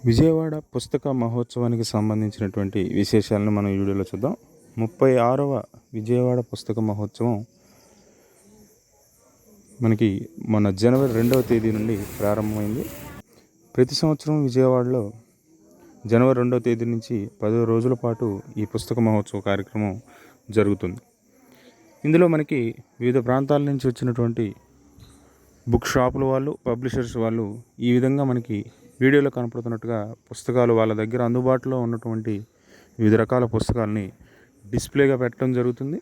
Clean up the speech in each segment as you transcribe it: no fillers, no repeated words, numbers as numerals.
విజయవాడ పుస్తక మహోత్సవానికి సంబంధించినటువంటి విశేషాలను మనం ఈ వీడియోలో చూద్దాం. 36వ విజయవాడ పుస్తక మహోత్సవం మనకి మన జనవరి 2వ తేదీ నుండి ప్రారంభమైంది. ప్రతి సంవత్సరం విజయవాడలో జనవరి 2వ తేదీ నుంచి 10 రోజుల పాటు ఈ పుస్తక మహోత్సవ కార్యక్రమం జరుగుతుంది. ఇందులో మనకి వివిధ ప్రాంతాల నుంచి వచ్చినటువంటి బుక్ షాపుల వాళ్ళు, పబ్లిషర్స్ వాళ్ళు ఈ విధంగా మనకి వీడియోలో కనపడుతున్నట్టుగా పుస్తకాలు వాళ్ళ దగ్గర అందుబాటులో ఉన్నటువంటి వివిధ రకాల పుస్తకాలని డిస్ప్లేగా పెట్టడం జరుగుతుంది.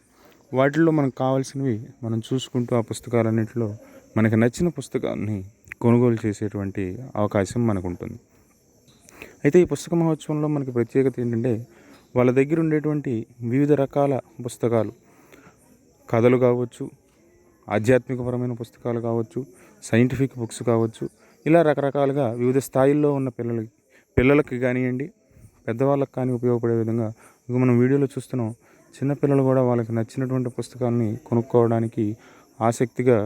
వాటిల్లో మనకు కావాల్సినవి మనం చూసుకుంటూ ఆ పుస్తకాలన్నింటిలో మనకు నచ్చిన పుస్తకాన్ని కొనుగోలు చేసేటువంటి అవకాశం మనకు ఉంటుంది. అయితే ఈ పుస్తక మహోత్సవంలో మనకి ప్రత్యేకత ఏంటంటే వాళ్ళ దగ్గర ఉండేటువంటి వివిధ రకాల పుస్తకాలు, కథలు కావచ్చు, ఆధ్యాత్మికపరమైన పుస్తకాలు కావచ్చు, సైంటిఫిక్ బుక్స్ కావచ్చు, ఇలా రకరకాలుగా వివిధ స్థాయిల్లో ఉన్న పిల్లలకి కానివ్వండి, పెద్దవాళ్ళకి కానీ ఉపయోగపడే విధంగా మనం వీడియోలో చూస్తున్నాం. చిన్నపిల్లలు కూడా వాళ్ళకి నచ్చినటువంటి పుస్తకాలని కొనుక్కోవడానికి ఆసక్తిగా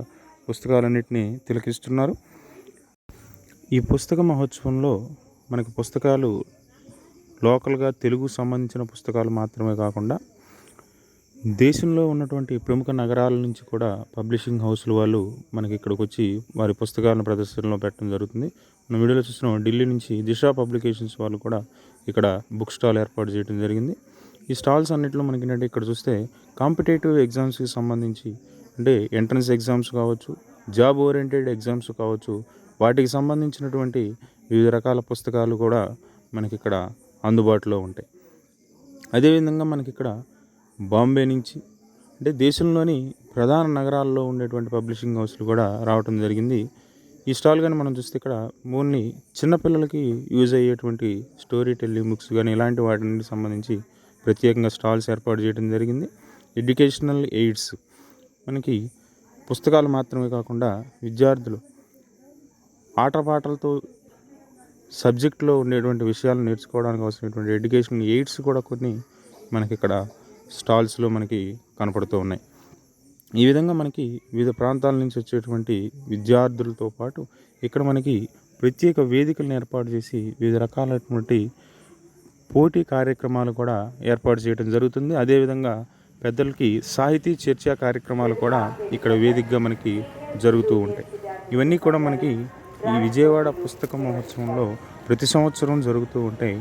పుస్తకాలన్నింటినీ తిలకిస్తున్నారు. ఈ పుస్తక మహోత్సవంలో మనకి పుస్తకాలు లోకల్గా తెలుగు సంబంధించిన పుస్తకాలు మాత్రమే కాకుండా దేశంలో ఉన్నటువంటి ప్రముఖ నగరాల నుంచి కూడా పబ్లిషింగ్ హౌస్ల వాళ్ళు మనకి ఇక్కడికి వచ్చి వారి పుస్తకాలను ప్రదర్శనలో పెట్టడం జరుగుతుంది. మనం వీడియోలో చూస్తున్నాం, ఢిల్లీ నుంచి దిశ పబ్లికేషన్స్ వాళ్ళు కూడా ఇక్కడ బుక్ స్టాల్ ఏర్పాటు చేయడం జరిగింది. ఈ స్టాల్స్ అన్నింటిలో మనకి ఏంటంటే ఇక్కడ చూస్తే కాంపిటేటివ్ ఎగ్జామ్స్కి సంబంధించి, అంటే ఎంట్రన్స్ ఎగ్జామ్స్ కావచ్చు, జాబ్ ఓరియంటెడ్ ఎగ్జామ్స్ కావచ్చు, వాటికి సంబంధించినటువంటి వివిధ రకాల పుస్తకాలు కూడా మనకి ఇక్కడ అందుబాటులో ఉంటాయి. అదేవిధంగా మనకి ఇక్కడ బాంబే నుంచి, అంటే దేశంలోని ప్రధాన నగరాల్లో ఉండేటువంటి పబ్లిషింగ్ హౌస్లు కూడా రావడం జరిగింది. ఈ స్టాల్ కానీ మనం చూస్తే ఇక్కడ ఓన్లీ చిన్నపిల్లలకి యూజ్ అయ్యేటువంటి స్టోరీ టెల్లింగ్ బుక్స్ కానీ ఇలాంటి వాటికి సంబంధించి ప్రత్యేకంగా స్టాల్స్ ఏర్పాటు చేయడం జరిగింది. ఎడ్యుకేషనల్ ఎయిడ్స్, మనకి పుస్తకాలు మాత్రమే కాకుండా విద్యార్థులు ఆటపాటలతో సబ్జెక్టులో ఉండేటువంటి విషయాలు నేర్చుకోవడానికి అవసరమైనటువంటి ఎడ్యుకేషనల్ ఎయిడ్స్ కూడా కొన్ని మనకి ఇక్కడ స్టాల్స్లో మనకి కనపడుతూ ఉన్నాయి. ఈ విధంగా మనకి వివిధ ప్రాంతాల నుంచి వచ్చేటువంటి విద్యార్థులతో పాటు ఇక్కడ మనకి ప్రత్యేక వేదికలను ఏర్పాటు చేసి వివిధ రకాలైనటువంటి పోటీ కార్యక్రమాలు కూడా ఏర్పాటు చేయడం జరుగుతుంది. అదేవిధంగా పెద్దలకి సాహితీ చర్చా కార్యక్రమాలు కూడా ఇక్కడ వేదికగా మనకి జరుగుతూ ఉంటాయి. ఇవన్నీ కూడా మనకి ఈ విజయవాడ పుస్తక మహోత్సవంలో ప్రతి సంవత్సరం జరుగుతూ ఉంటాయి.